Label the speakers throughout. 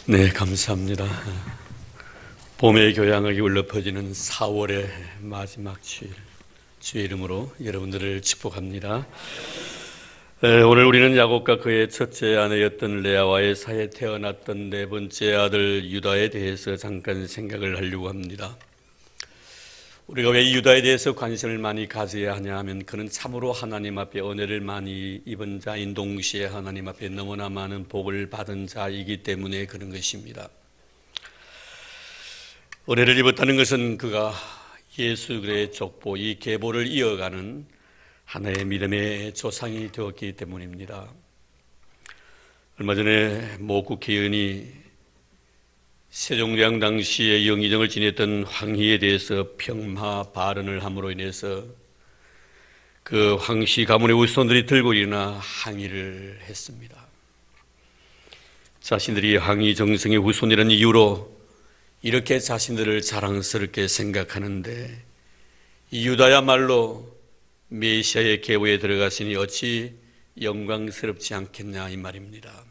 Speaker 1: 네, 감사합니다. 봄의 교양이 울려 퍼지는 4월의 마지막 주일, 주의 이름으로 여러분들을 축복합니다. 오늘 우리는 야곱과 그의 첫째 아내였던 레아와의 사이에 태어났던 네 번째 아들 유다에 대해서 잠깐 생각을 하려고 합니다. 우리가 왜 유다에 대해서 관심을 많이 가져야 하냐 하면 그는 참으로 하나님 앞에 은혜를 많이 입은 자인 동시에 하나님 앞에 너무나 많은 복을 받은 자이기 때문에 그런 것입니다. 은혜를 입었다는 것은 그가 예수 그리스도의 족보, 이 계보를 이어가는 하나의 믿음의 조상이 되었기 때문입니다. 얼마 전에 모 국회의원이 세종대왕 당시에 영의정을 지냈던 황희에 대해서 폄하 발언을 함으로 인해서 그 황씨 가문의 후손들이 들고 일어나 항의를 했습니다. 자신들이 황희 정성의 후손이라는 이유로 이렇게 자신들을 자랑스럽게 생각하는데 이 유다야말로 메시아의 계보에 들어갔으니 어찌 영광스럽지 않겠냐 이 말입니다.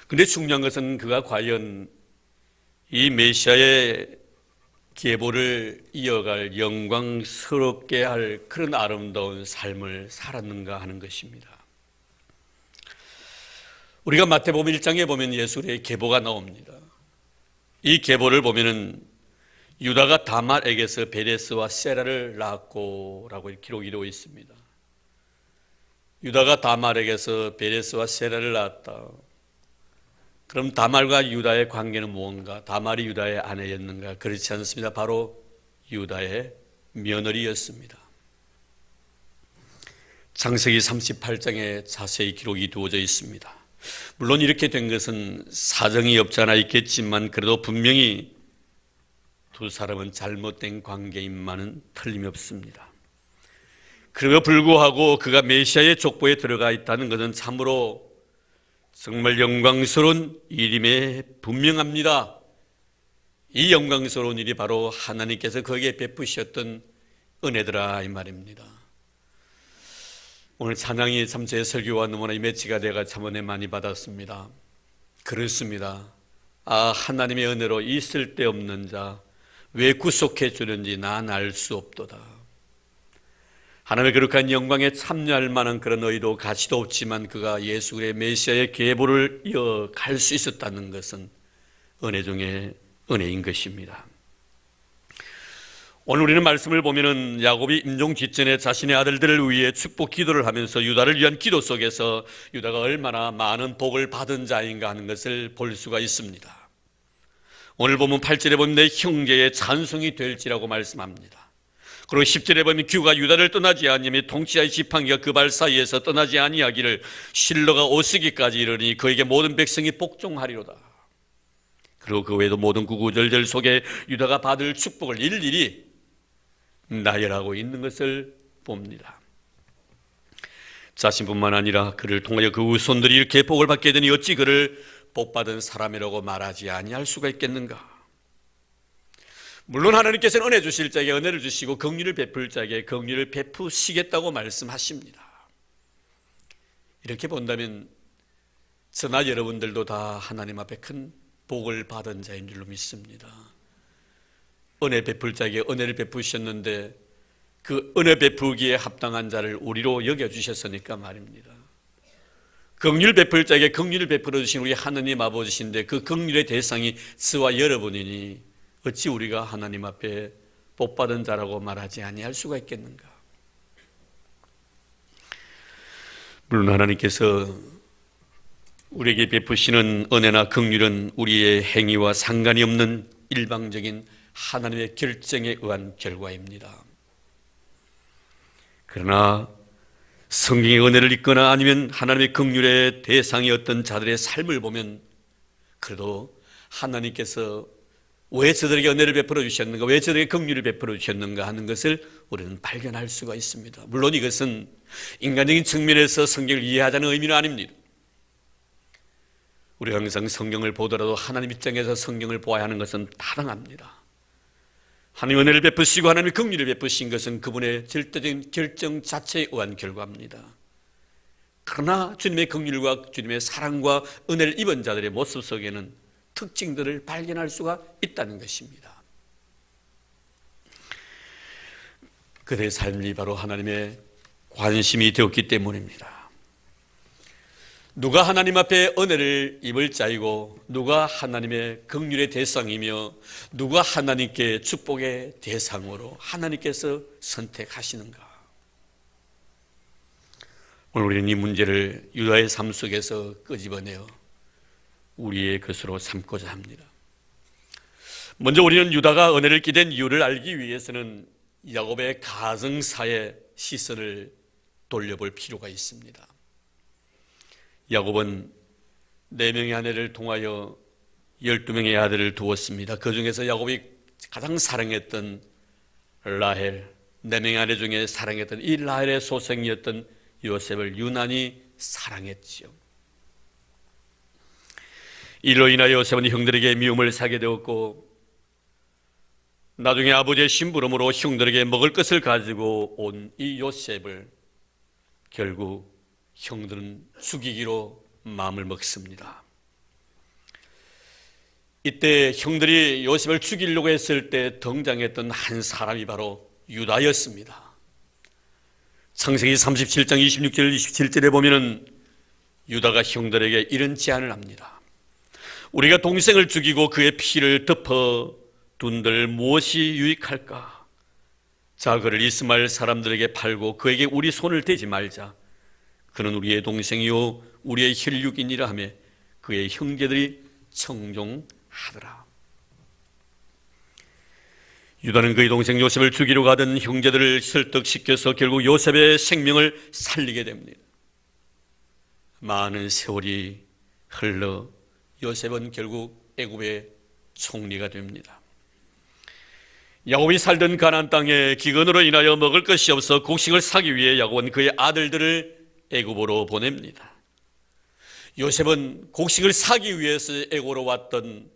Speaker 1: 그런데 중요한 것은 그가 과연 이 메시아의 계보를 이어갈 영광스럽게 할 그런 아름다운 삶을 살았는가 하는 것입니다. 우리가 마태복음 1장에 보면 예수의 계보가 나옵니다. 이 계보를 보면은 유다가 다말에게서 베레스와 세라를 낳았고라고 기록이 되어 있습니다. 유다가 다말에게서 베레스와 세라를 낳았다. 그럼 다말과 유다의 관계는 무엇인가? 다말이 유다의 아내였는가? 그렇지 않습니다. 바로 유다의 며느리였습니다. 창세기 38장에 자세히 기록이 되어져 있습니다. 물론 이렇게 된 것은 사정이 없지 않아 있겠지만 그래도 분명히 두 사람은 잘못된 관계임만은 틀림없습니다. 그럼에도 불구하고 그가 메시아의 족보에 들어가 있다는 것은 참으로 정말 영광스러운 일임에 분명합니다. 이 영광스러운 일이 바로 하나님께서 거기에 베푸셨던 은혜더라 이 말입니다. 오늘 찬양이 참 제 설교와 너무나 매치가 되어 참 은혜 많이 받았습니다. 그렇습니다. 하나님의 은혜로 있을 데 없는 자 왜 구속해 주는지 난 알 수 없도다. 하나님의 거룩한 영광에 참여할 만한 그런 의도 가치도 없지만 그가 예수 그리스도의 메시아의 계보를 이어갈 수 있었다는 것은 은혜 중에 은혜인 것입니다. 오늘 우리는 말씀을 보면은 야곱이 임종 직전에 자신의 아들들을 위해 축복 기도를 하면서 유다를 위한 기도 속에서 유다가 얼마나 많은 복을 받은 자인가 하는 것을 볼 수가 있습니다. 오늘 보면 8절에 보면 내 형제의 찬송이 될지라고 말씀합니다. 그리고 10절에 보면 규가 유다를 떠나지 아니하며 통치자의 지팡이가 그 발 사이에서 떠나지 아니하기를 실로가 오시기까지 이르니 그에게 모든 백성이 복종하리로다. 그리고 그 외에도 모든 구구절절 속에 유다가 받을 축복을 일일이 나열하고 있는 것을 봅니다. 자신뿐만 아니라 그를 통하여 그 후손들이 이렇게 복을 받게 되니 어찌 그를 복받은 사람이라고 말하지 아니할 수가 있겠는가? 물론 하나님께서는 은혜 주실 자에게 은혜를 주시고 긍휼을 베풀 자에게 긍휼을 베푸시겠다고 말씀하십니다. 이렇게 본다면 저나 여러분들도 다 하나님 앞에 큰 복을 받은 자인 줄로 믿습니다. 은혜 베풀 자에게 은혜를 베푸셨는데 그 은혜 베푸기에 합당한 자를 우리로 여겨주셨으니까 말입니다. 긍휼 베풀 자에게 긍휼을 베풀어 주신 우리 하느님 아버지신데 그 긍휼의 대상이 저와 여러분이니 어찌 우리가 하나님 앞에 복받은 자라고 말하지 아니할 수가 있겠는가? 물론 하나님께서 우리에게 베푸시는 은혜나 긍휼은 우리의 행위와 상관이 없는 일방적인 하나님의 결정에 의한 결과입니다. 그러나 성경의 은혜를 읽거나 아니면 하나님의 긍휼의 대상이 어떤 자들의 삶을 보면 그래도 하나님께서 왜 저들에게 은혜를 베풀어 주셨는가, 왜 저들에게 긍휼을 베풀어 주셨는가 하는 것을 우리는 발견할 수가 있습니다. 물론 이것은 인간적인 측면에서 성경을 이해하자는 의미는 아닙니다. 우리가 항상 성경을 보더라도 하나님 입장에서 성경을 보아야 하는 것은 타당합니다. 하나님 은혜를 베푸시고 하나님의 긍휼을 베푸신 것은 그분의 절대적인 결정 자체에 의한 결과입니다. 그러나 주님의 긍휼과 주님의 사랑과 은혜를 입은 자들의 모습 속에는 특징들을 발견할 수가 있다는 것입니다. 그들의 삶이 바로 하나님의 관심이 되었기 때문입니다. 누가 하나님 앞에 은혜를 입을 자이고 누가 하나님의 긍휼의 대상이며 누가 하나님께 축복의 대상으로 하나님께서 선택하시는가? 오늘 우리는 이 문제를 유다의 삶 속에서 끄집어내어 우리의 것으로 삼고자 합니다. 먼저 우리는 유다가 은혜를 기댄 이유를 알기 위해서는 야곱의 가정사의 시선을 돌려볼 필요가 있습니다. 야곱은 4명의 아내를 통하여 12명의 아들을 두었습니다. 그 중에서 야곱이 가장 사랑했던 라헬, 4명의 아내 중에 사랑했던 이 라헬의 소생이었던 요셉을 유난히 사랑했지요. 이로 인하여 요셉은 형들에게 미움을 사게 되었고 나중에 아버지의 심부름으로 형들에게 먹을 것을 가지고 온 이 요셉을 결국 형들은 죽이기로 마음을 먹습니다. 이때 형들이 요셉을 죽이려고 했을 때 등장했던 한 사람이 바로 유다였습니다. 창세기 37장 26절 27절에 보면은 유다가 형들에게 이런 제안을 합니다. 우리가 동생을 죽이고 그의 피를 덮어 둔들 무엇이 유익할까? 자, 그를 이스마엘 사람들에게 팔고 그에게 우리 손을 대지 말자. 그는 우리의 동생이요 우리의 혈육이니라 하며 그의 형제들이 청종하더라. 유다는 그의 동생 요셉을 죽이려 가던 형제들을 설득시켜서 결국 요셉의 생명을 살리게 됩니다. 많은 세월이 흘러 요셉은 결국 애굽의 총리가 됩니다. 야곱이 살던 가나안 땅에 기근으로 인하여 먹을 것이 없어 곡식을 사기 위해 야곱은 그의 아들들을 애굽으로 보냅니다. 요셉은 곡식을 사기 위해서 애굽으로 왔던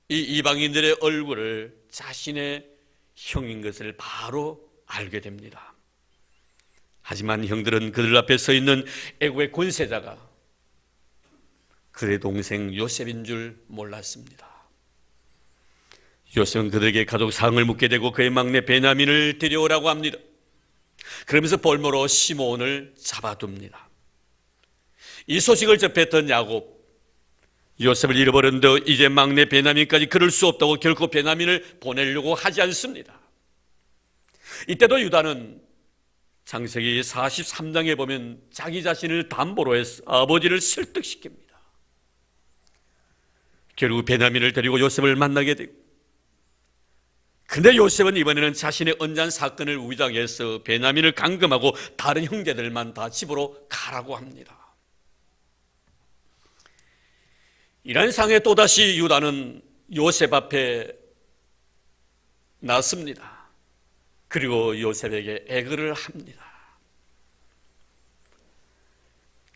Speaker 1: 이 이방인들의 얼굴을 자신의 형인 것을 바로 알게 됩니다. 하지만 형들은 그들 앞에 서 있는 애굽의 권세자가 그의 동생 요셉인 줄 몰랐습니다. 요셉은 그들에게 가족 상을 묻게 되고 그의 막내 베냐민을 데려오라고 합니다. 그러면서 볼모로 시므온을 잡아둡니다. 이 소식을 접했던 야곱, 요셉을 잃어버렸는데 이제 막내 베냐민까지 그럴 수 없다고 결코 베냐민을 보내려고 하지 않습니다. 이때도 유다는 창세기 43장에 보면 자기 자신을 담보로 해서 아버지를 설득시킵니다. 결국 베냐민을 데리고 요셉을 만나게 되고, 근데 요셉은 이번에는 자신의 언짢은 사건을 위장해서 베냐민을 감금하고 다른 형제들만 다 집으로 가라고 합니다. 이런 상황에 또다시 유다는 요셉 앞에 나섭니다. 그리고 요셉에게 애걸을 합니다.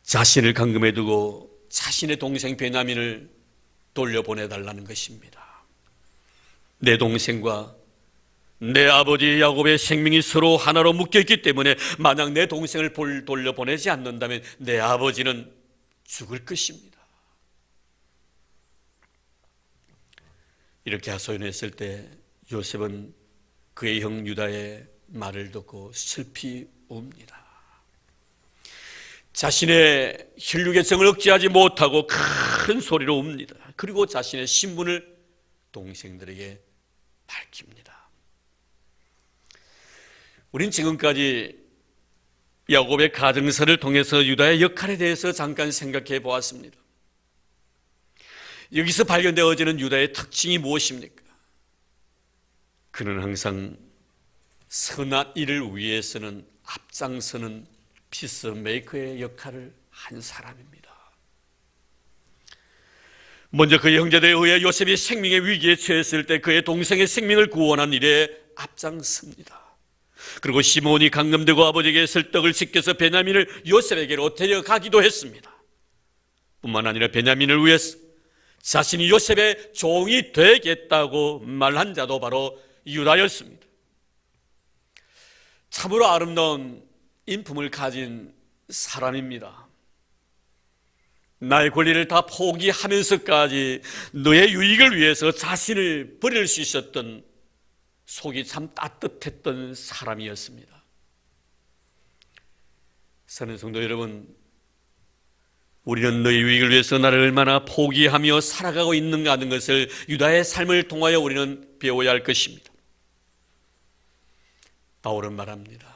Speaker 1: 자신을 감금해 두고 자신의 동생 베냐민을 돌려보내달라는 것입니다. 내 동생과 내 아버지 야곱의 생명이 서로 하나로 묶여있기 때문에 만약 내 동생을 돌려보내지 않는다면 내 아버지는 죽을 것입니다. 이렇게 하소연했을 때 요셉은 그의 형 유다의 말을 듣고 슬피 웁니다. 자신의 혈육의 정을 억제하지 못하고 큰 소리로 웁니다. 그리고 자신의 신분을 동생들에게 밝힙니다. 우린 지금까지 야곱의 가정사를 통해서 유다의 역할에 대해서 잠깐 생각해 보았습니다. 여기서 발견되어지는 유다의 특징이 무엇입니까? 그는 항상 선한 일을 위해서는 앞장서는 피스메이커의 역할을 한 사람입니다. 먼저 그의 형제들에 의해 요셉이 생명의 위기에 처했을 때 그의 동생의 생명을 구원한 일에 앞장섭니다. 그리고 시므온이 감금되고 아버지에게 설득을 시켜서 베냐민을 요셉에게로 데려가기도 했습니다. 뿐만 아니라 베냐민을 위해서 자신이 요셉의 종이 되겠다고 말한 자도 바로 유다였습니다. 참으로 아름다운 인품을 가진 사람입니다. 나의 권리를 다 포기하면서까지 너의 유익을 위해서 자신을 버릴 수 있었던 속이 참 따뜻했던 사람이었습니다. 사랑하는 성도 여러분, 우리는 너의 유익을 위해서 나를 얼마나 포기하며 살아가고 있는가 하는 것을 유다의 삶을 통하여 우리는 배워야 할 것입니다. 바울은 말합니다.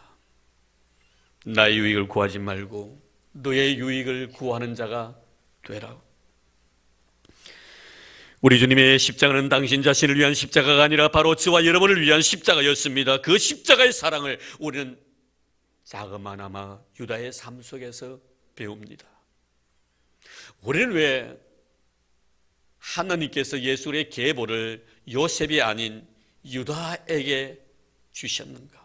Speaker 1: 나의 유익을 구하지 말고 너의 유익을 구하는 자가 되라. 우리 주님의 십자가는 당신 자신을 위한 십자가가 아니라 바로 저와 여러분을 위한 십자가였습니다. 그 십자가의 사랑을 우리는 자그마나마 유다의 삶 속에서 배웁니다. 우리는 왜 하나님께서 예수의 계보를 요셉이 아닌 유다에게 주셨는가?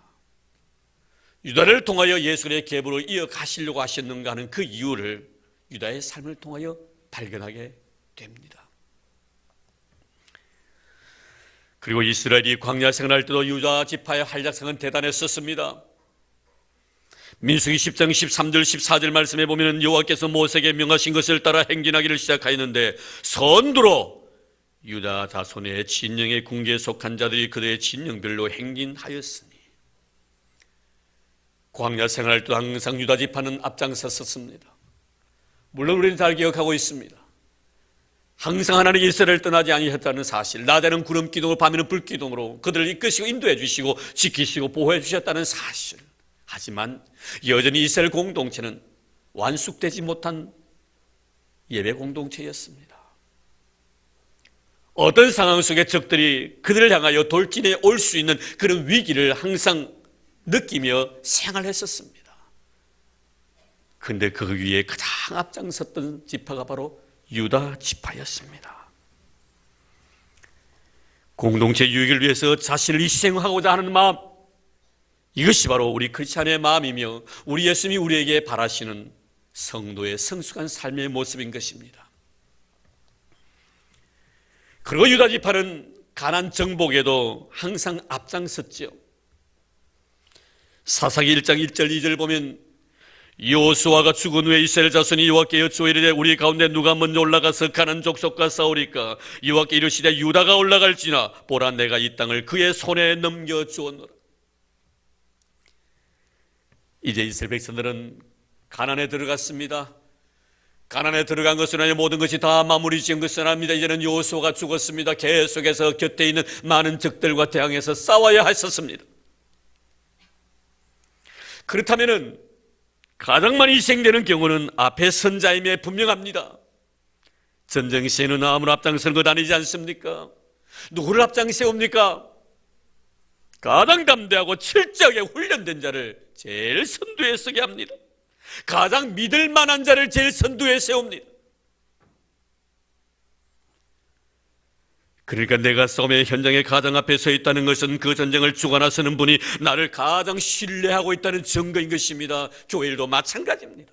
Speaker 1: 유다를 통하여 예수의 계보를 이어가시려고 하셨는가 하는 그 이유를 유다의 삶을 통하여 발견하게 됩니다. 그리고 이스라엘이 광야 생활할 때도 유다 지파의 활약상은 대단했었습니다. 민수기 10장 13절 14절 말씀에 보면 여호와께서 모세에게 명하신 것을 따라 행진하기를 시작하였는데 선두로 유다 자손의 진영의 궁계에 속한 자들이 그들의 진영별로 행진하였으니 광야 생활할 때도 항상 유다 지파는 앞장섰었습니다. 물론 우리는 잘 기억하고 있습니다. 항상 하나님이 이스라엘을 떠나지 아니하셨다는 사실, 낮에는 구름 기둥으로 밤에는 불 기둥으로 그들을 이끄시고 인도해 주시고 지키시고 보호해 주셨다는 사실. 하지만 여전히 이스라엘 공동체는 완숙되지 못한 예배 공동체였습니다. 어떤 상황 속에 적들이 그들을 향하여 돌진해 올 수 있는 그런 위기를 항상 느끼며 생활했었습니다. 그런데 그 위에 가장 앞장섰던 지파가 바로 유다 지파였습니다. 공동체 유익을 위해서 자신을 희생하고자 하는 마음, 이것이 바로 우리 크리스찬의 마음이며 우리 예수님이 우리에게 바라시는 성도의 성숙한 삶의 모습인 것입니다. 그리고 유다 지파는 가나안 정복에도 항상 앞장섰죠. 사사기 1장 1절 2절 보면 여호수아가 죽은 후에 이스라엘 자손이 여호와께 여쭈어 이르되 우리 가운데 누가 먼저 올라가서 가나안 족속과 싸우리까? 여호와께 이르시되 유다가 올라갈지나 보라 내가 이 땅을 그의 손에 넘겨주었노라. 이제 이스라엘 백성들은 가나안에 들어갔습니다. 가나안에 들어간 것은 아니라 모든 것이 다 마무리 지은 것은 아닙니다. 이제는 여호수아가 죽었습니다. 계속해서 곁에 있는 많은 적들과 대항해서 싸워야 했었습니다. 그렇다면은 가장 많이 희생되는 경우는 앞에 선자임에 분명합니다. 전쟁 시에는 아무나 앞장서는 것 아니지 않습니까? 누구를 앞장세웁니까? 가장 담대하고 철저하게 훈련된 자를 제일 선두에 서게 합니다. 가장 믿을 만한 자를 제일 선두에 세웁니다. 그러니까 내가 싸움의 현장에 가장 앞에 서 있다는 것은 그 전쟁을 주관하시는 분이 나를 가장 신뢰하고 있다는 증거인 것입니다. 교회 일도 마찬가지입니다.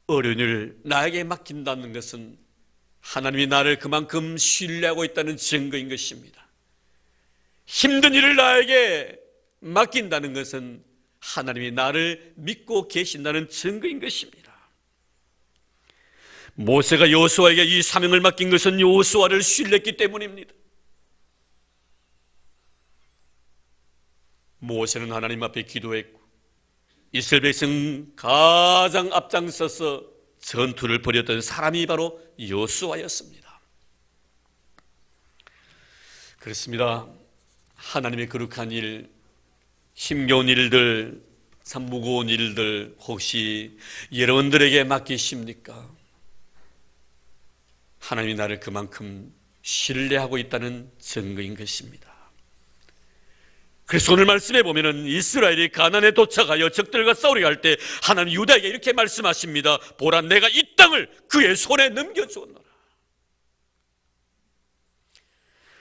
Speaker 1: 어려운 일을 나에게 맡긴다는 것은 하나님이 나를 그만큼 신뢰하고 있다는 증거인 것입니다. 힘든 일을 나에게 맡긴다는 것은 하나님이 나를 믿고 계신다는 증거인 것입니다. 모세가 여호수아에게 이 사명을 맡긴 것은 여호수아를 신뢰했기 때문입니다. 모세는 하나님 앞에 기도했고 이스라엘 백성 가장 앞장서서 전투를 벌였던 사람이 바로 여호수아였습니다. 그렇습니다. 하나님의 거룩한 일, 힘겨운 일들, 참 무거운 일들 혹시 여러분들에게 맡기십니까? 하나님이 나를 그만큼 신뢰하고 있다는 증거인 것입니다. 그래서 오늘 말씀에 보면은 이스라엘이 가나안에 도착하여 적들과 싸우려 할 때 하나님 유다에게 이렇게 말씀하십니다. 보라 내가 이 땅을 그의 손에 넘겨주었노라.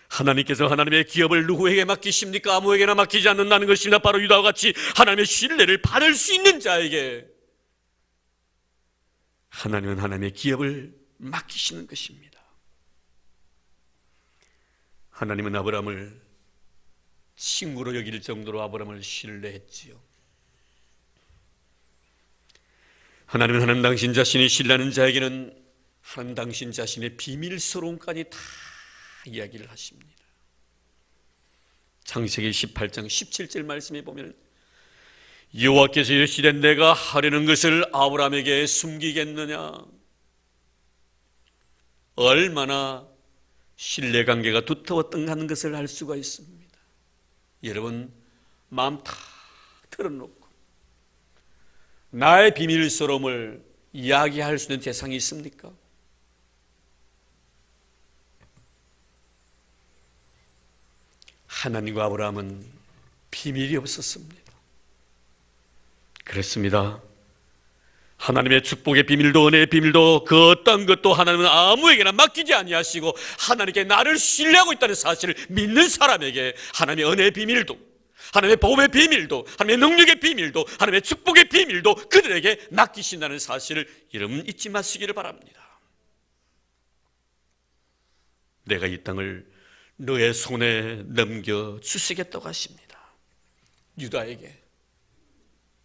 Speaker 1: 하나님께서 하나님의 기업을 누구에게 맡기십니까? 아무에게나 맡기지 않는다는 것입니다. 바로 유다와 같이 하나님의 신뢰를 받을 수 있는 자에게 하나님은 하나님의 기업을 맡기시는 것입니다. 하나님은 아브라함을 친구로 여길 정도로 아브라함을 신뢰했지요. 하나님은 하나님 당신 자신이 신뢰하는 자에게는 하나님 당신 자신의 비밀스러움까지 다 이야기를 하십니다. 창세기 18장 17절 말씀에 보면 여호와께서 이르시되 내가 하려는 것을 아브라함에게 숨기겠느냐. 얼마나 신뢰관계가 두터웠던 하는 것을 알 수가 있습니다. 여러분 마음 다 털어놓고 나의 비밀스러움을 이야기할 수 있는 대상이 있습니까? 하나님과 아브라함은 비밀이 없었습니다. 그렇습니다. 하나님의 축복의 비밀도 은혜의 비밀도 그 어떤 것도 하나님은 아무에게나 맡기지 아니하시고 하나님께 나를 신뢰하고 있다는 사실을 믿는 사람에게 하나님의 은혜의 비밀도, 하나님의 복음의 비밀도, 하나님의 능력의 비밀도, 하나님의 축복의 비밀도 그들에게 맡기신다는 사실을 여러분 잊지 마시기를 바랍니다. 내가 이 땅을 너의 손에 넘겨주시겠다고 하십니다. 유다에게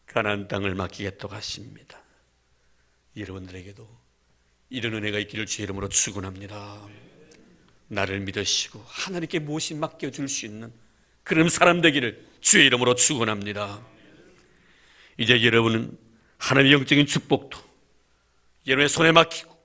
Speaker 1: 가나안 땅을 맡기겠다고 하십니다. 여러분들에게도 이런 은혜가 있기를 주의 이름으로 축원합니다. 나를 믿으시고 하나님께 무엇이 맡겨줄 수 있는 그런 사람 되기를 주의 이름으로 축원합니다. 이제 여러분은 하나님의 영적인 축복도 여러분의 손에 맡기고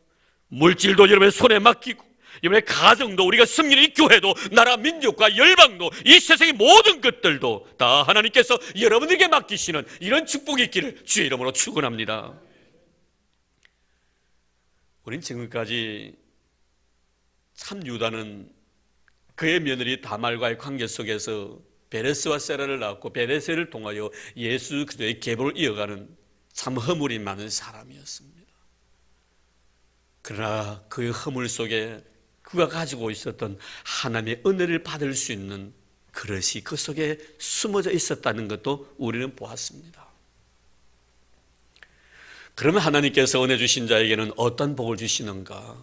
Speaker 1: 물질도 여러분의 손에 맡기고 여러분의 가정도 우리가 섬기는 이 교회도 나라 민족과 열방도 이 세상의 모든 것들도 다 하나님께서 여러분에게 맡기시는 이런 축복이 있기를 주의 이름으로 축원합니다. 우린 지금까지 참 유다는 그의 며느리 다말과의 관계 속에서 베레스와 세라를 낳았고 베레스를 통하여 예수 그리스도의 계보를 이어가는 참 허물이 많은 사람이었습니다. 그러나 그의 허물 속에 그가 가지고 있었던 하나님의 은혜를 받을 수 있는 그릇이 그 속에 숨어져 있었다는 것도 우리는 보았습니다. 그러면 하나님께서 은혜 주신 자에게는 어떤 복을 주시는가?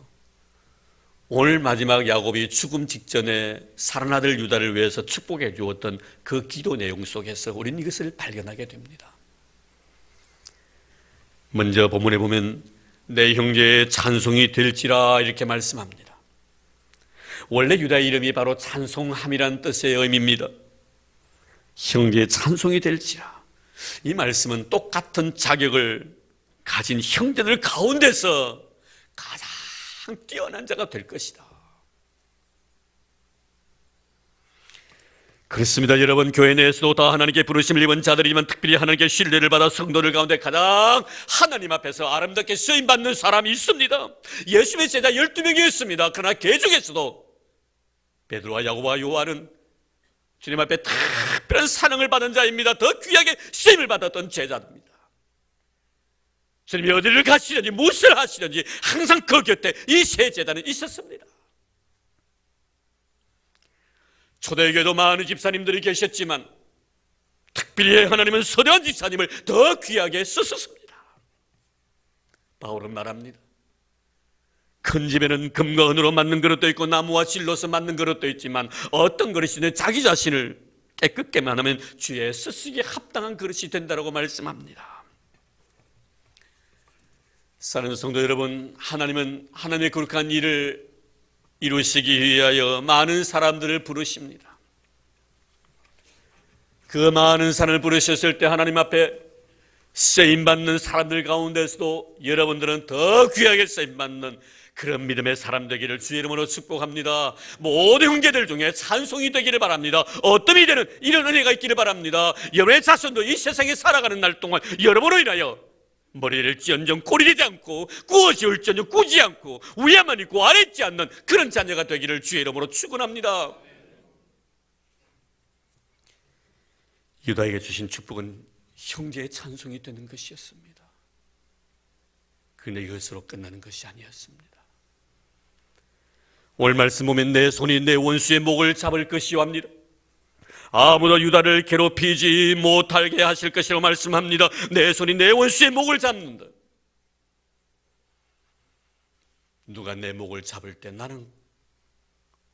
Speaker 1: 오늘 마지막 야곱이 죽음 직전에 살아나들 유다를 위해서 축복해 주었던 그 기도 내용 속에서 우리는 이것을 발견하게 됩니다. 먼저 본문에 보면 내 형제의 찬송이 될지라 이렇게 말씀합니다. 원래 유다의 이름이 바로 찬송함이란 뜻의 의미입니다. 형제의 찬송이 될지라. 이 말씀은 똑같은 자격을 가진 형제들 가운데서 가장 뛰어난 자가 될 것이다. 그렇습니다. 여러분 교회 내에서도 다 하나님께 부르심을 입은 자들이지만 특별히 하나님께 신뢰를 받아 성도들 가운데 가장 하나님 앞에서 아름답게 쓰임받는 사람이 있습니다. 예수님의 제자 12명이었습니다. 그러나 그 중에서도 베드로와 야고보와 요한은 주님 앞에 특별한 사랑을 받은 자입니다. 더 귀하게 쓰임을 받았던 제자입니다. 주님이 어디를 가시든지 무엇을 하시든지 항상 그 곁에 이 세 제자는 있었습니다. 초대교회도 많은 집사님들이 계셨지만 특별히 하나님은 서대한 집사님을 더 귀하게 쓰셨습니다. 바울은 말합니다. 큰 집에는 금과 은으로 만든 그릇도 있고 나무와 실로서 만든 그릇도 있지만 어떤 그릇이든 자기 자신을 깨끗게만 하면 주의 쓰시기에 합당한 그릇이 된다고 말씀합니다. 사랑하는 성도 여러분, 하나님은 하나님의 거룩한 일을 이루시기 위하여 많은 사람들을 부르십니다. 그 많은 사람을 부르셨을 때 하나님 앞에 쓰임받는 사람들 가운데서도 여러분들은 더 귀하게 쓰임받는 그런 믿음의 사람 되기를 주의 이름으로 축복합니다. 모든 형제들 중에 찬송이 되기를 바랍니다. 어떤 이들은 이런 은혜가 있기를 바랍니다. 여러분의 자손도 이 세상에 살아가는 날 동안 여러분으로 인하여 머리를 찌언정 꼬리되지 않고 구어지울지언정 꾸지 않고 위에만 있고 아래 있지 않는 그런 자녀가 되기를 주의 이름으로 축원합니다. 유다에게 주신 축복은 형제의 찬송이 되는 것이었습니다. 그런데 이것으로 끝나는 것이 아니었습니다. 오늘 말씀 보면 내 손이 내 원수의 목을 잡을 것이요 합니다. 아무도 유다를 괴롭히지 못하게 하실 것이라고 말씀합니다. 내 손이 내 원수의 목을 잡는다. 누가 내 목을 잡을 때 나는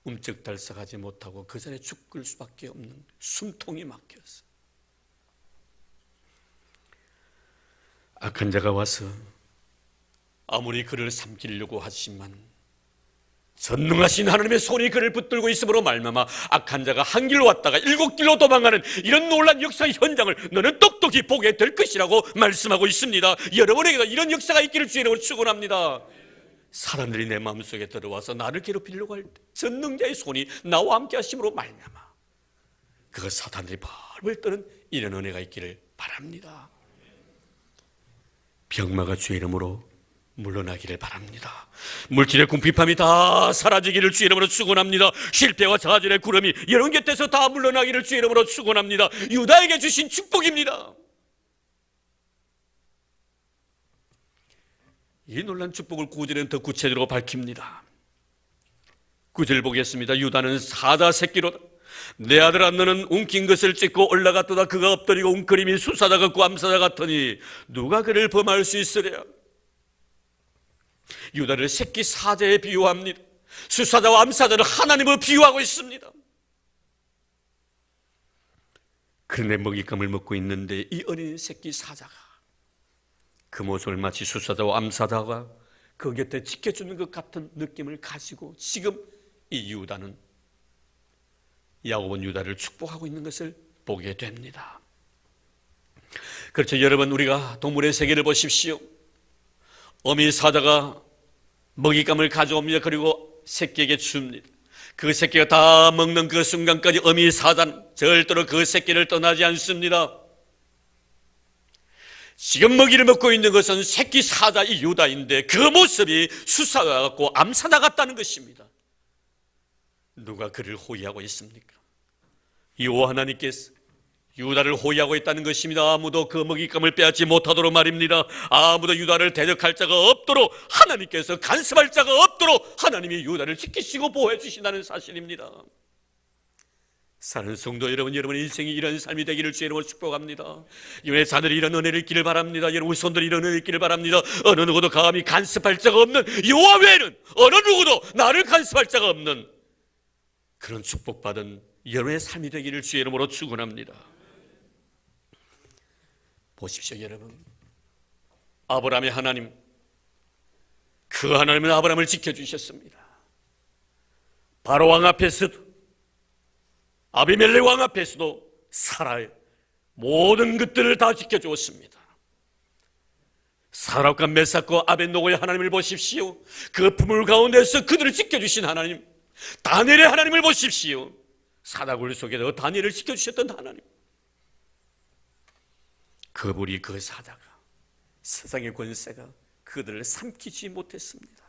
Speaker 1: 움쩍달싹하지 못하고 그 자리에 죽을 수밖에 없는 숨통이 막혔어. 악한 자가 와서 아무리 그를 삼키려고 하지만 전능하신 하나님의 손이 그를 붙들고 있음으로 말미암아 악한 자가 한 길로 왔다가 7길로 도망가는 이런 놀란 역사의 현장을 너는 똑똑히 보게 될 것이라고 말씀하고 있습니다. 여러분에게도 이런 역사가 있기를 주의 이름으로 축원합니다. 사람들이 내 마음속에 들어와서 나를 괴롭히려고 할 때 전능자의 손이 나와 함께 하심으로 말미암아 그것 사탄들이 벌벌 떠는 이런 은혜가 있기를 바랍니다. 병마가 주의 이름으로 물러나기를 바랍니다. 물질의 궁핍함이 다 사라지기를 주의 이름으로 축원합니다. 실패와 좌절의 구름이 여러분 곁에서 다 물러나기를 주의 이름으로 축원합니다. 유다에게 주신 축복입니다. 이 놀란 축복을 9절에는 더 구체적으로 밝힙니다. 9절 보겠습니다. 유다는 사자 새끼로다. 내 아들아 너는 움킨 것을 찢고 올라갔도다. 그가 엎드리고 웅크림이 수사자 같고 암사자 같으니 누가 그를 범할 수 있으랴. 유다를 새끼 사자에 비유합니다. 수사자와 암사자를 하나님으로 비유하고 있습니다. 그런데 먹잇감을 먹고 있는데 이 어린 새끼 사자가 그 모습을 마치 수사자와 암사자가 그 곁에 지켜주는 것 같은 느낌을 가지고 지금 이 유다는 야곱은 유다를 축복하고 있는 것을 보게 됩니다. 그렇죠. 여러분, 우리가 동물의 세계를 보십시오. 어미 사자가 먹잇감을 가져옵니다. 그리고 새끼에게 줍니다. 그 새끼가 다 먹는 그 순간까지 어미 사자는 절대로 그 새끼를 떠나지 않습니다. 지금 먹이를 먹고 있는 것은 새끼 사자 이 유다인데 그 모습이 수사자 같고 암사자 같다는 것입니다. 누가 그를 호위하고 있습니까? 여호와 하나님께서 유다를 호위하고 있다는 것입니다. 아무도 그 먹잇감을 빼앗지 못하도록 말입니다. 아무도 유다를 대적할 자가 없도록 하나님께서 간섭할 자가 없도록 하나님이 유다를 지키시고 보호해 주신다는 사실입니다. 사랑하는 성도 여러분, 여러분의 인생이 이런 삶이 되기를 주의 이름으로 축복합니다. 여러분의 자녀들이 이런 은혜를 있기를 바랍니다. 여러분 후손들이 이런 은혜를 있기를 바랍니다. 어느 누구도 감히 간섭할 자가 없는 여호와 외에는 어느 누구도 나를 간섭할 자가 없는 그런 축복받은 여러분의 삶이 되기를 주의 이름으로 축원합니다. 보십시오 여러분, 아브라함의 하나님, 그 하나님은 아브라함을 지켜주셨습니다. 바로 왕 앞에서도 아비멜렉 왕 앞에서도 사라의 모든 것들을 다 지켜주었습니다. 사랍과 메삭과 아벤노고의 하나님을 보십시오. 그 품을 가운데서 그들을 지켜주신 하나님, 다니엘의 하나님을 보십시오. 사다굴 속에서 다니엘을 지켜주셨던 하나님, 그분이 그 사자가 세상의 권세가 그들을 삼키지 못했습니다.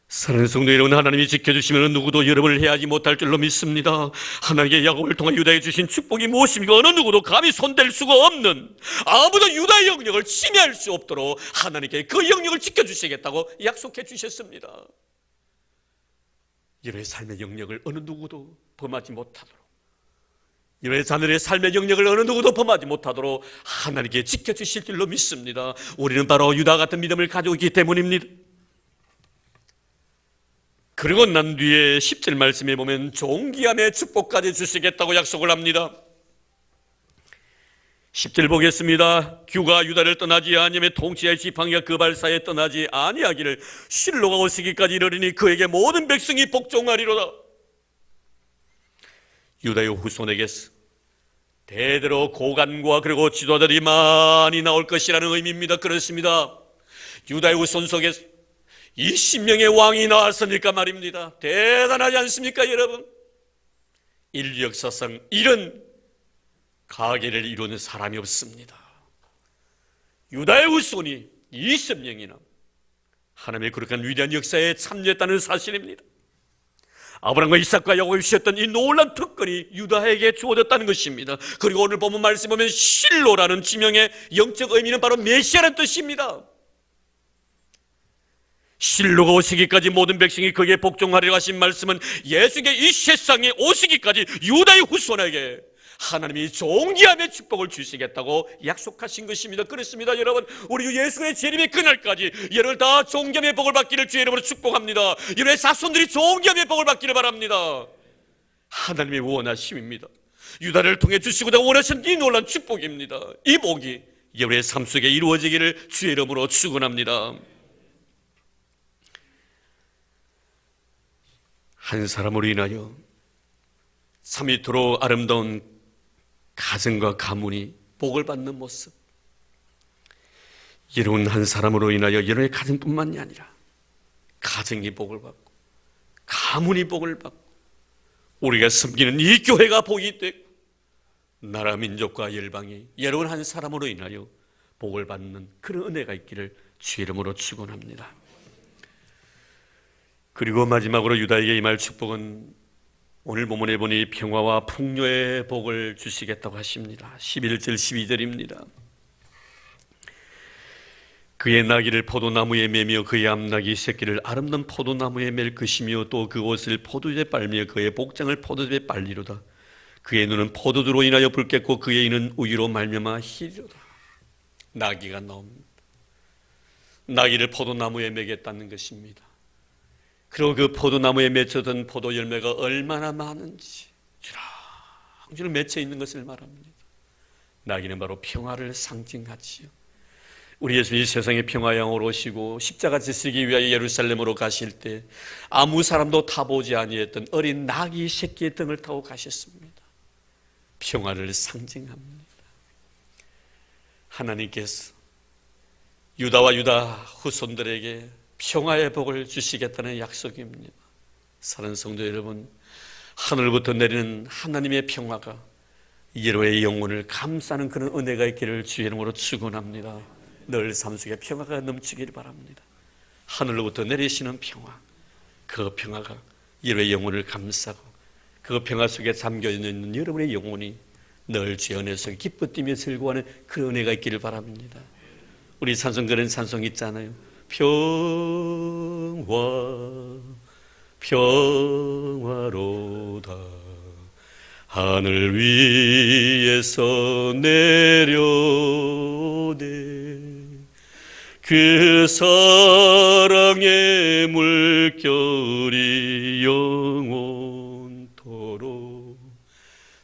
Speaker 1: 사랑하는 성도 여러분, 하나님이 지켜주시면 누구도 여러분을 해하지 못할 줄로 믿습니다. 하나님의 야곱을 통해 유다에 주신 축복이 무엇입니까? 어느 누구도 감히 손댈 수가 없는, 아무도 유다의 영역을 침해할 수 없도록 하나님께 그 영역을 지켜주시겠다고 약속해 주셨습니다. 여러분의 삶의 영역을 어느 누구도 범하지 못하도록, 여러분의 자녀의 삶의 영역을 어느 누구도 범하지 못하도록 하나님께 지켜주실 줄로 믿습니다. 우리는 바로 유다 같은 믿음을 가지고 있기 때문입니다. 그리고 난 뒤에 10절 말씀에 보면 종기함의 축복까지 주시겠다고 약속을 합니다. 10절 보겠습니다. 규가 유다를 떠나지 아니하며 통치의 지팡이가 그 발사에 떠나지 아니하기를 실로가 오시기까지 이르리니 그에게 모든 백성이 복종하리로다. 유다의 후손에게서 대대로 고관과 그리고 지도자들이 많이 나올 것이라는 의미입니다. 그렇습니다. 유다의 후손 속에서 20명의 왕이 나왔으니까 말입니다. 대단하지 않습니까 여러분? 인류 역사상 이런 가계를 이루는 사람이 없습니다. 유다의 후손이 20명이나 하나님의 그렇게 위대한 역사에 참여했다는 사실입니다. 아브라함과 이삭과 야곱이 주셨던 이 놀라운 특권이 유다에게 주어졌다는 것입니다. 그리고 오늘 본문 말씀 보면 실로라는 지명의 영적 의미는 바로 메시아라는 뜻입니다. 실로가 오시기까지 모든 백성이 그에게 복종하리라 하신 말씀은 예수께 이 세상에 오시기까지 유다의 후손에게 하나님이 존귀함의 축복을 주시겠다고 약속하신 것입니다. 그렇습니다 여러분, 우리 예수의 재림의 그날까지 여러분 다 존귀함의 복을 받기를 주의 이름으로 축복합니다. 여러분의 자손들이 존귀함의 복을 받기를 바랍니다. 하나님의 원하심입니다. 유다를 통해 주시고자 원하신 이 놀라운 축복입니다. 이 복이 여러분의 삶 속에 이루어지기를 주의 이름으로 축원합니다. 한 사람으로 인하여 참이토록 아름다운 가정과 가문이 복을 받는 모습, 여러분 한 사람으로 인하여 여러분의 가정뿐만이 아니라 가정이 복을 받고 가문이 복을 받고 우리가 섬기는 이 교회가 복이 되고 나라 민족과 열방이 여러분 한 사람으로 인하여 복을 받는 그런 은혜가 있기를 주의 이름으로 축원합니다. 그리고 마지막으로 유다에게 임할 축복은 오늘 본문에 보니 평화와 풍요의 복을 주시겠다고 하십니다. 11절 12절입니다. 그의 나귀를 포도나무에 매며 그의 암나귀 새끼를 아름다운 포도나무에 맬 것이며 또 그 옷을 포도주에 빨며 그의 복장을 포도주에 빨리로다. 그의 눈은 포도주로 인하여 붉겠고 그의 이는 우유로 말미암아 희리로다. 나귀가 나옵니다. 나귀를 포도나무에 매겠다는 것입니다. 그리고 그 포도나무에 맺혀든 포도 열매가 얼마나 많은지 주렁주렁 맺혀 있는 것을 말합니다. 나귀는 바로 평화를 상징하지요. 우리 예수님이 세상의 평화 양으로 오시고 십자가 지시기 위하여 예루살렘으로 가실 때 아무 사람도 타보지 아니했던 어린 나귀 새끼의 등을 타고 가셨습니다. 평화를 상징합니다. 하나님께서 유다와 유다 후손들에게 평화의 복을 주시겠다는 약속입니다. 사랑하는 성도 여러분, 하늘부터 내리는 하나님의 평화가 여러분의 영혼을 감싸는 그런 은혜가 있기를 주의 이름으로 축원합니다. 늘 삶 속에 평화가 넘치기를 바랍니다. 하늘로부터 내리시는 평화, 그 평화가 여러분의 영혼을 감싸고 그 평화 속에 잠겨있는 여러분의 영혼이 늘 주의 은혜 속에 기뻐 뛰며 즐거워하는 그 은혜가 있기를 바랍니다. 우리 찬송 그런 찬송 있잖아요. 평화로다 하늘 위에서 내려오네 그 사랑의 물결이 영원토록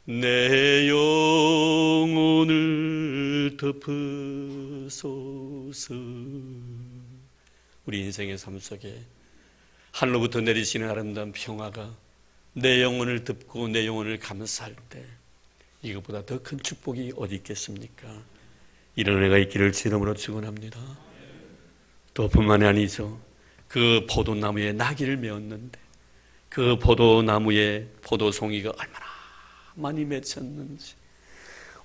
Speaker 1: 내 영혼을 덮으소서. 우리 인생의 삶 속에 하늘로부터 내리시는 아름다운 평화가 내 영혼을 덮고 내 영혼을 감싸할 때 이것보다 더 큰 축복이 어디 있겠습니까? 이런 은혜가 있기를 주 이름으로 축원합니다. 또 뿐만이 아니죠. 그 포도나무에 나귀를 메었는데 그 포도나무에 포도송이가 얼마나 많이 맺혔는지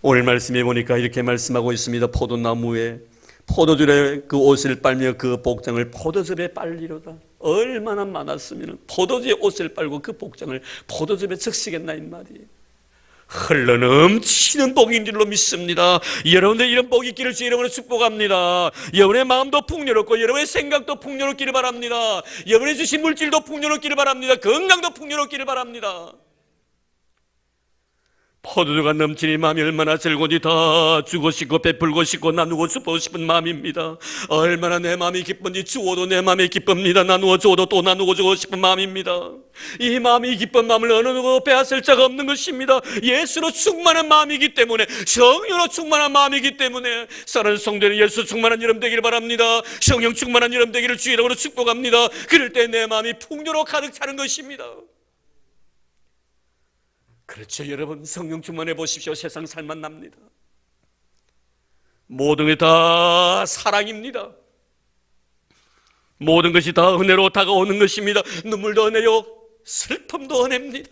Speaker 1: 오늘 말씀해 보니까 이렇게 말씀하고 있습니다. 포도나무에 포도주에 그 옷을 빨며 그 복장을 포도즙에 빨리로다. 얼마나 많았으면 포도주에 옷을 빨고 그 복장을 포도즙에 적시겠나 이 말이에요. 흘러넘치는 복인 줄로 믿습니다. 여러분들 이런 복이 있기를 주 이름으로 축복합니다. 여러분의 마음도 풍요롭고 여러분의 생각도 풍요롭기를 바랍니다. 여러분의 주신 물질도 풍요롭기를 바랍니다. 건강도 풍요롭기를 바랍니다. 포도주가 넘치니 마음이 얼마나 즐거운지 다 주고 싶고 베풀고 싶고 나누고 싶은 마음입니다. 얼마나 내 마음이 기쁜지 주어도 내 마음이 기쁩니다. 나누어 주어도 또 나누고 주고 싶은 마음입니다. 이 마음이 기쁜 마음을 어느 누구 빼앗을 자가 없는 것입니다. 예수로 충만한 마음이기 때문에 성령으로 충만한 마음이기 때문에 사랑하는 성도는 예수 충만한 여러분 되기를 바랍니다. 성령 충만한 여러분 되기를 주 이름으로 축복합니다. 그럴 때 내 마음이 풍요로 가득 차는 것입니다. 그렇죠. 여러분 성령 충만해 보십시오. 세상 살만 납니다. 모든 게 다 사랑입니다. 모든 것이 다 은혜로 다가오는 것입니다. 눈물도 은혜요 슬픔도 은혜입니다.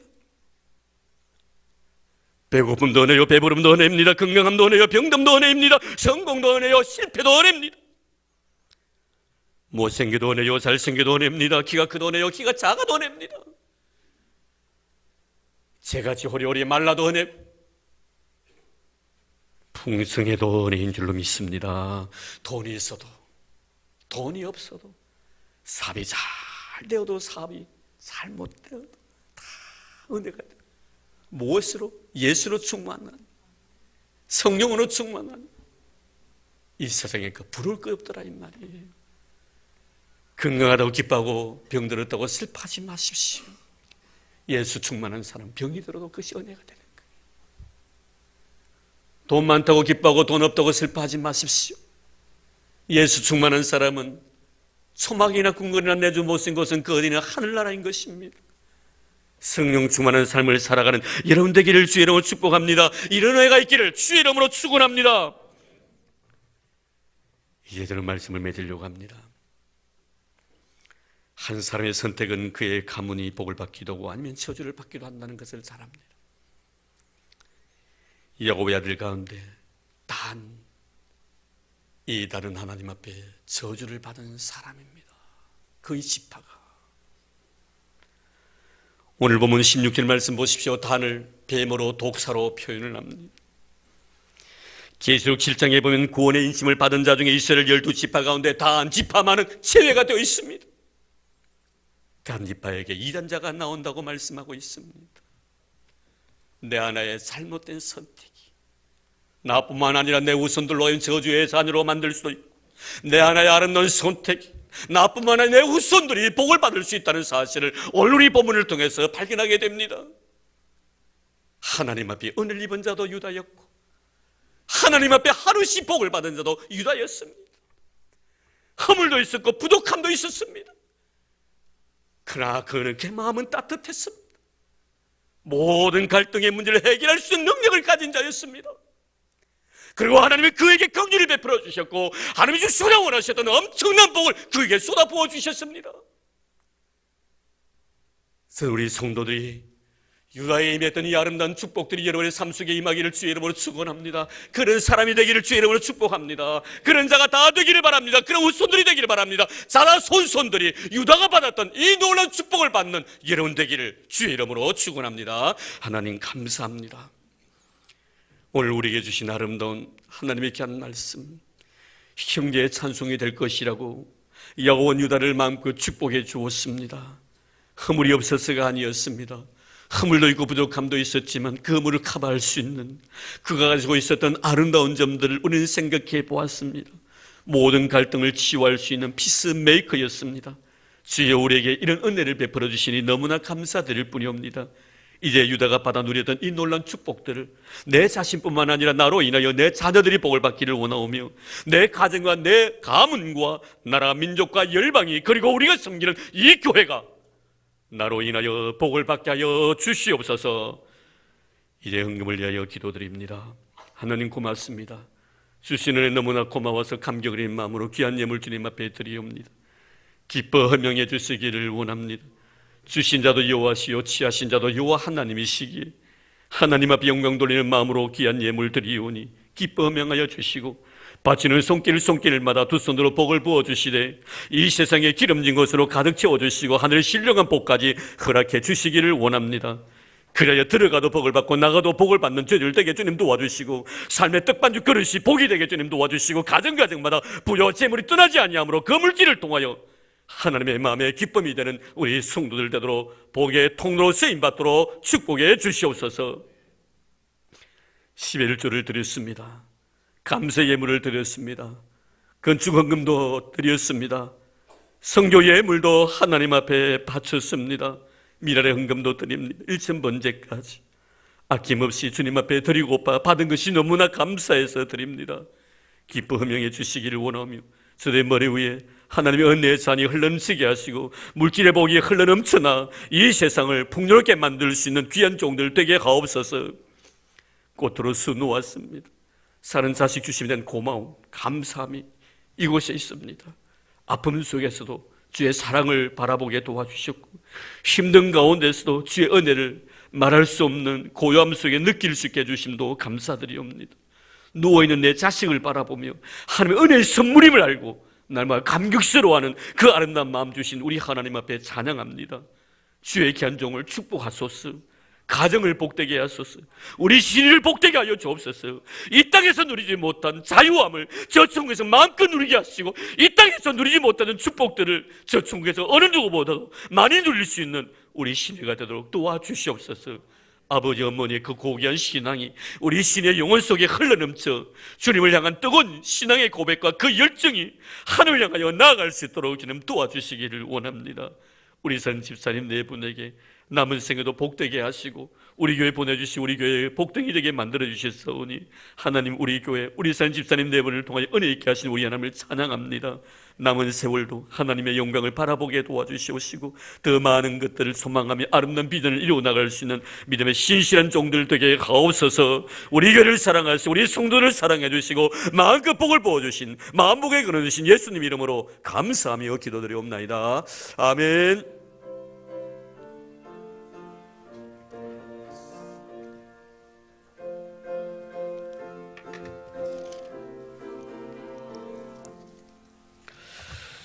Speaker 1: 배고픔도 은혜요 배부름도 은혜입니다. 건강함도 은혜요 병듦도 은혜입니다. 성공도 은혜요 실패도 은혜입니다. 못생겨도 은혜요 잘생겨도 은혜입니다. 키가 크도 은혜요 키가 작아도 은혜입니다. 제같이 호리호리 말라도 은혜, 풍성해도 은혜인 줄로 믿습니다. 돈이 있어도 돈이 없어도 사업이 잘 되어도 사업이 잘못되어도 다 은혜가 돼요. 무엇으로? 예수로 충만한 성령으로 충만한 이 세상에 그 부러울 것 없더라 이 말이에요. 건강하다고 기뻐하고 병들었다고 슬퍼하지 마십시오. 예수 충만한 사람 병이 들어도 그것이 은혜가 되는 거예요. 돈 많다고 기뻐하고 돈 없다고 슬퍼하지 마십시오. 예수 충만한 사람은 초막이나 궁궐이나 내주 못쓴 곳은 그 어디나 하늘나라인 것입니다. 성령 충만한 삶을 살아가는 여러분 되기를 주의 이름으로 축복합니다. 이런 은혜가 있기를 주의 이름으로 축원합니다. 이제 저는 말씀을 맺으려고 합니다. 한 사람의 선택은 그의 가문이 복을 받기도 하고 아니면 저주를 받기도 한다는 것을 잘 압니다. 야곱의 아들 가운데 단 이 다른 하나님 앞에 저주를 받은 사람입니다. 그의 지파가. 오늘 보면 16절 말씀 보십시오. 단을 뱀으로 독사로 표현을 합니다. 계시록 7장에 보면 구원의 인심을 받은 자 중에 이스라엘 12지파 가운데 단 지파만은 제외가 되어 있습니다. 단 지파에게 이단자가 나온다고 말씀하고 있습니다. 내 하나의 잘못된 선택이 나뿐만 아니라 내 후손들로 저주의 자녀로 만들 수도 있고, 내 하나의 아름다운 선택이 나뿐만 아니라 내 후손들이 복을 받을 수 있다는 사실을 오늘 우리 본문을 통해서 발견하게 됩니다. 하나님 앞에 은혜를 입은 자도 유다였고 하나님 앞에 하루씩 복을 받은 자도 유다였습니다. 허물도 있었고 부족함도 있었습니다. 그러나 그는 그 마음은 따뜻했습니다. 모든 갈등의 문제를 해결할 수 있는 능력을 가진 자였습니다. 그리고 하나님이 그에게 긍휼을 베풀어 주셨고 하나님이 주시기를 원하셨던 엄청난 복을 그에게 쏟아부어 주셨습니다. 그래서 우리 성도들이 유다에 임했던 이 아름다운 축복들이 여러분의 삶 속에 임하기를 주의 이름으로 축원합니다. 그런 사람이 되기를 주의 이름으로 축복합니다. 그런 자가 다 되기를 바랍니다. 그런 후손들이 되기를 바랍니다. 자라 손손들이 유다가 받았던 이 놀라운 축복을 받는 여러분 되기를 주의 이름으로 축원합니다. 하나님 감사합니다. 오늘 우리에게 주신 아름다운 하나님의 귀한 말씀, 형제의 찬송이 될 것이라고 야곱은 유다를 마음껏 축복해 주었습니다. 허물이 없어서가 아니었습니다. 허물도 있고 부족함도 있었지만 그 허물을 커버할 수 있는 그가 가지고 있었던 아름다운 점들을 우리는 생각해 보았습니다. 모든 갈등을 치유할 수 있는 피스메이커였습니다. 주여 우리에게 이런 은혜를 베풀어 주시니 너무나 감사드릴 뿐이옵니다. 이제 유다가 받아 누렸던 이 놀라운 축복들을 내 자신뿐만 아니라 나로 인하여 내 자녀들이 복을 받기를 원하오며 내 가정과 내 가문과 나라 민족과 열방이 그리고 우리가 섬기는 이 교회가 나로 인하여 복을 받게 하여 주시옵소서. 이제 헌금을 위하여 기도드립니다. 하나님 고맙습니다. 주시는 은혜 너무나 고마워서 감격을 인 마음으로 귀한 예물 주님 앞에 드리옵니다. 기뻐 헌명해 주시기를 원합니다. 주신 자도 여호와시요 취하신 자도 여호와 하나님이시기에 하나님 앞에 영광 돌리는 마음으로 귀한 예물 드리오니 기뻐 헌명하여 주시고 바치는 손길마다 두 손으로 복을 부어주시되 이 세상에 기름진 것으로 가득 채워주시고 하늘의 신령한 복까지 허락해 주시기를 원합니다. 그래야 들어가도 복을 받고 나가도 복을 받는 저희들 되게 주님 도와주시고 삶의 떡반죽 그릇이 복이 되게 주님 도와주시고 가정마다 부여 재물이 떠나지 아니하므로 그 물질을 통하여 하나님의 마음에 기쁨이 되는 우리 성도들 되도록 복의 통로로 쓰임받도록 축복해 주시옵소서. 11조를 드렸습니다. 감사 예물을 드렸습니다. 건축 헌금도 드렸습니다. 성교 예물도 하나님 앞에 바쳤습니다. 미랄의 헌금도 드립니다. 1000번제까지 아낌없이 주님 앞에 드리고파 받은 것이 너무나 감사해서 드립니다. 기뻐 헌명해 주시기를 원하며 저의 머리 위에 하나님의 은혜의 잔이 흘러넘치게 하시고 물질의 복이 흘러넘쳐나 이 세상을 풍요롭게 만들 수 있는 귀한 종들 되게 하옵소서. 꽃으로 수놓았습니다. 사는 자식 주시면 된 고마움, 감사함이 이곳에 있습니다. 아픔 속에서도 주의 사랑을 바라보게 도와주셨고 힘든 가운데서도 주의 은혜를 말할 수 없는 고요함 속에 느낄 수 있게 해주심도 감사드리옵니다. 누워있는 내 자식을 바라보며 하나님의 은혜의 선물임을 알고 날마다 감격스러워하는 그 아름다운 마음 주신 우리 하나님 앞에 찬양합니다. 주의 귀한 종을 축복하소서. 가정을 복되게 하소서. 우리 신의를 복되게 하여 주옵소서. 이 땅에서 누리지 못한 자유함을 저 천국에서 마음껏 누리게 하시고 이 땅에서 누리지 못하는 축복들을 저 천국에서 어느 누구보다도 많이 누릴 수 있는 우리 신의가 되도록 도와주시옵소서. 아버지 어머니의 그 고귀한 신앙이 우리 신의 영혼 속에 흘러넘쳐 주님을 향한 뜨거운 신앙의 고백과 그 열정이 하늘을 향하여 나아갈 수 있도록 주님 도와주시기를 원합니다. 우리 산 집사님 네 분에게 남은 생에도 복되게 하시고 우리 교회 보내주시 우리 교회에 복등이 되게 만들어 주셨사오니 하나님 우리 교회 우리 산 집사님 네 분을 통하여 은혜 있게 하신 우리 하나님을 찬양합니다. 남은 세월도 하나님의 영광을 바라보게 도와주시옵시고 더 많은 것들을 소망하며 아름다운 비전을 이루어 나갈 수 있는 믿음의 신실한 종들 되게 하옵소서. 우리 교회를 사랑하시고 우리 성도를 사랑해 주시고 마음껏 복을 부어주신 마음복에 걸어주신 예수님 이름으로 감사하며 기도드리옵나이다. 아멘.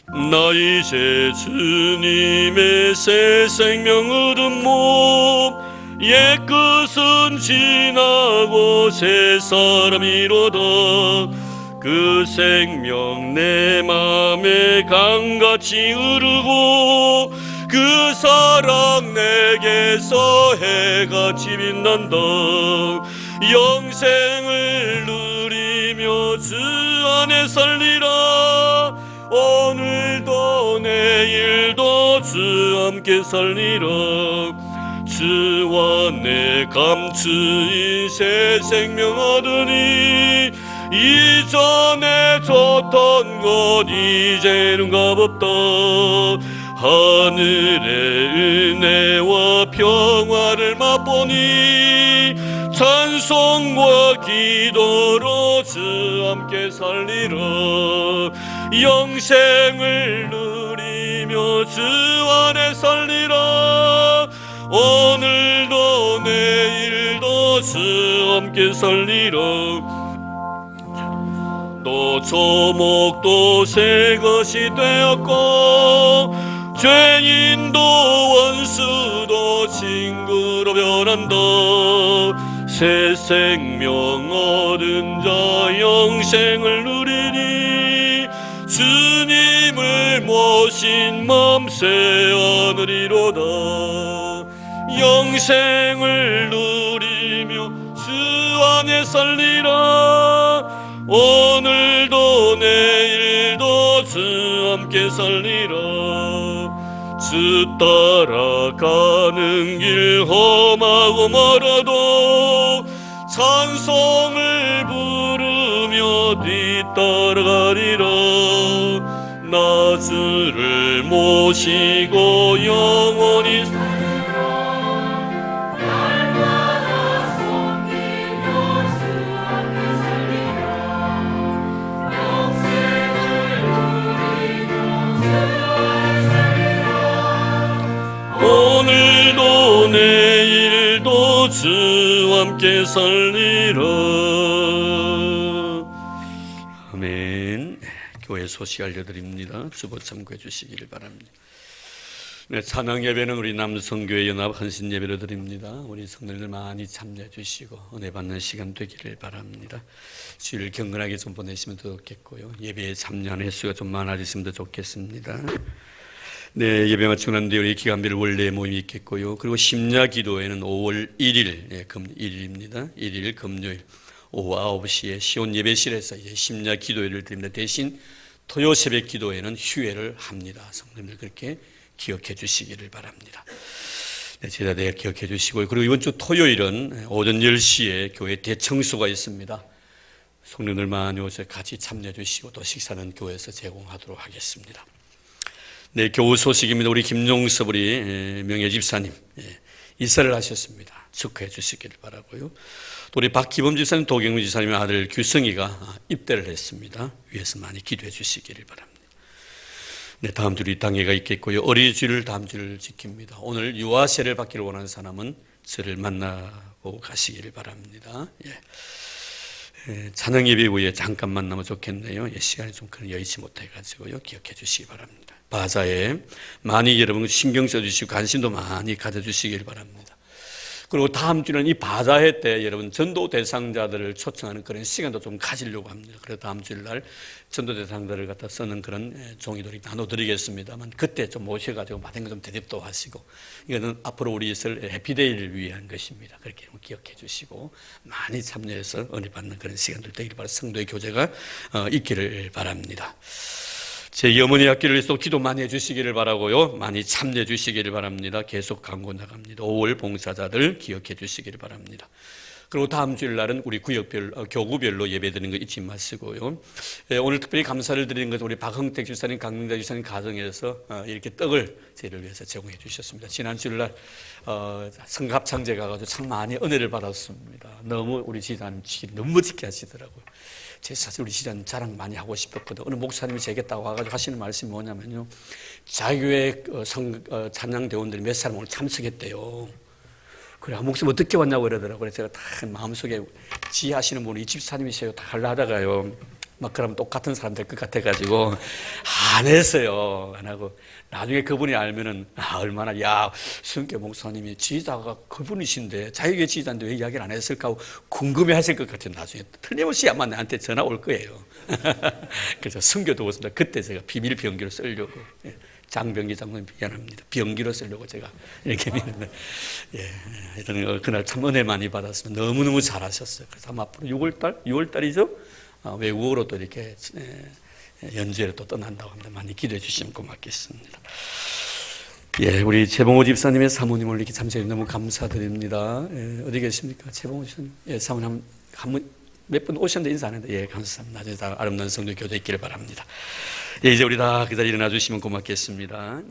Speaker 1: 나 이제 주님의 새 생명 얻음모 옛것은 지나고 새 사람이로다. 그 생명 내 맘에 강같이 흐르고 그 사랑 내게서 해같이 빛난다. 영생을 누리며 주 안에 살리라. 오늘도 내일도 주 함께 살리라. 주와 내 감추인 새 생명 얻으니 이전에 줬던 것 이제는 값없다. 하늘의 은혜와 평화를 맛보니 찬송과 기도로 주 함께 살리라. 영생을 누리며 주 안에 살리라. 오늘도 내일도 주 함께 살리라. 또 조목도 새 것이 되었고 죄인도 원수도 친구로 변한다. 새 생명 얻은 자 영생을 누리니 주님을 모신 맘 새 하늘이로다. 영생을 누리며 주 안에 살리라. 오늘도 내일도 주 함께 살리라. 주 따라가는 길 험하고 멀어도 찬송을 부르며 뒤따라가리라. 나 주를 모시고 영원히 오늘도 내일도 주 함께 살리라. 아멘. 교회 소식 알려드립니다. 주보 참고해 주시기를 바랍니다. 네, 찬양 예배는 우리 남성교회 연합 헌신 예배로 드립니다. 우리 성도님들 많이 참여해 주시고 은혜 받는 시간 되기를 바랍니다. 주일 경건하게 좀 보내시면 더 좋겠고요. 예배에 참여하는 횟수가 좀 많아지시면 더 좋겠습니다. 네, 예배 마치고 난 뒤에 우리 기간별 원래 모임이 있겠고요. 그리고 심야 기도회는 5월 1일, 네, 1일입니다. 1일 금요일 오후 9시에 시온 예배실에서 이제 심야 기도회를 드립니다. 대신 토요 새벽 기도회는 휴회를 합니다. 성도님들 그렇게 기억해 주시기를 바랍니다. 네, 제자들 기억해 주시고요. 그리고 이번 주 토요일은 오전 10시에 교회 대청소가 있습니다. 성도님들 많이 오셔서 같이 참여해 주시고 또 식사는 교회에서 제공하도록 하겠습니다. 네, 교우 소식입니다. 우리 김용섭 우리 명예 집사님 이사를 하셨습니다. 축하해 주시기를 바라고요. 또 우리 박기범 집사님, 도경민 집사님의 아들 규성이가 입대를 했습니다. 위에서 많이 기도해 주시기를 바랍니다. 네, 다음 주 우리 당회가 있겠고요. 어린이주일을 다음 주를 지킵니다. 오늘 유아세를 받기를 원하는 사람은 저를 만나고 가시기를 바랍니다. 찬양 예배 후에 잠깐 만나면 좋겠네요. 시간이 좀 여의치 못해가지고요. 기억해 주시기 바랍니다. 바자에 많이 여러분 신경 써주시고 관심도 많이 가져주시길 바랍니다. 그리고 다음 주는 이 바자회 때 여러분 전도 대상자들을 초청하는 그런 시간도 좀 가지려고 합니다. 그래서 다음 주일날 전도 대상자들을 갖다 쓰는 그런 종이들이 나눠드리겠습니다만 그때 좀 모셔가지고 받은 거 좀 대접도 하시고 이거는 앞으로 우리 있을 해피데이를 위한 것입니다. 그렇게 기억해 주시고 많이 참여해서 은혜 받는 그런 시간들 되기를 바라 성도의 교제가 있기를 바랍니다. 제 어머니 학교를 위해서 기도 많이 해주시기를 바라고요. 많이 참여해 주시기를 바랍니다. 계속 광고 나갑니다. 5월 봉사자들 기억해 주시기를 바랍니다. 그리고 다음 주일 날은 우리 교구별로 예배드리는 거 잊지 마시고요. 오늘 특별히 감사를 드리는 것은 우리 박흥택 주사님, 강민자 주사님 가정에서 이렇게 떡을 저희를 위해서 제공해 주셨습니다. 지난 주일 날 성갑창제 가가지고 참 많이 은혜를 받았습니다. 너무 우리 지사님 너무 멋지게 하시더라고요. 제 사실 우리 지사님 자랑 많이 하고 싶었거든요. 어느 목사님이 제게 딱 와가지고 하시는 말씀이 뭐냐면요, 자기 교회 찬양 대원들이 몇 사람 오늘 참석했대요. 그래, 목사님 어떻게 왔냐고 그러더라고요. 그래서 제가 다 마음속에 지혜하시는 분이 이 집사님이세요. 다 하려다가요, 막 그러면 똑같은 사람 될 것 같아가지고 안 했어요. 안 하고 나중에 그분이 알면은 얼마나, 야, 성교 목사님이 지휘자가 그분이신데 자기가 지휘자인데 왜 이야기를 안 했을까 하고 궁금해하실 것 같아요. 나중에 틀림없이 아마 나한테 전화 올 거예요. 그래서 성교도 오습니다. 그때 제가 비밀 병기로 쓰려고, 장병기 장로님 미안합니다. 병기로 쓰려고 제가 이렇게 믿는데, 하여튼 그날 참 은혜 많이 받았습니다. 너무너무 잘하셨어요. 그래서 아마 앞으로 6월달이죠? 외국어로 또 이렇게 연주회를 또 떠난다고 합니다. 많이 기도해 주시면 고맙겠습니다. 우리 최봉호 집사님의 사모님을 이렇게 참석해 너무 감사드립니다. 어디 계십니까? 최봉호 집사님. 사모님 몇 분 오셨는데 인사 안 했는데, 감사합니다. 나중에 다 아름다운 성도 교제 있기를 바랍니다. 이제 우리 다 그 자리에 일어나 주시면 고맙겠습니다.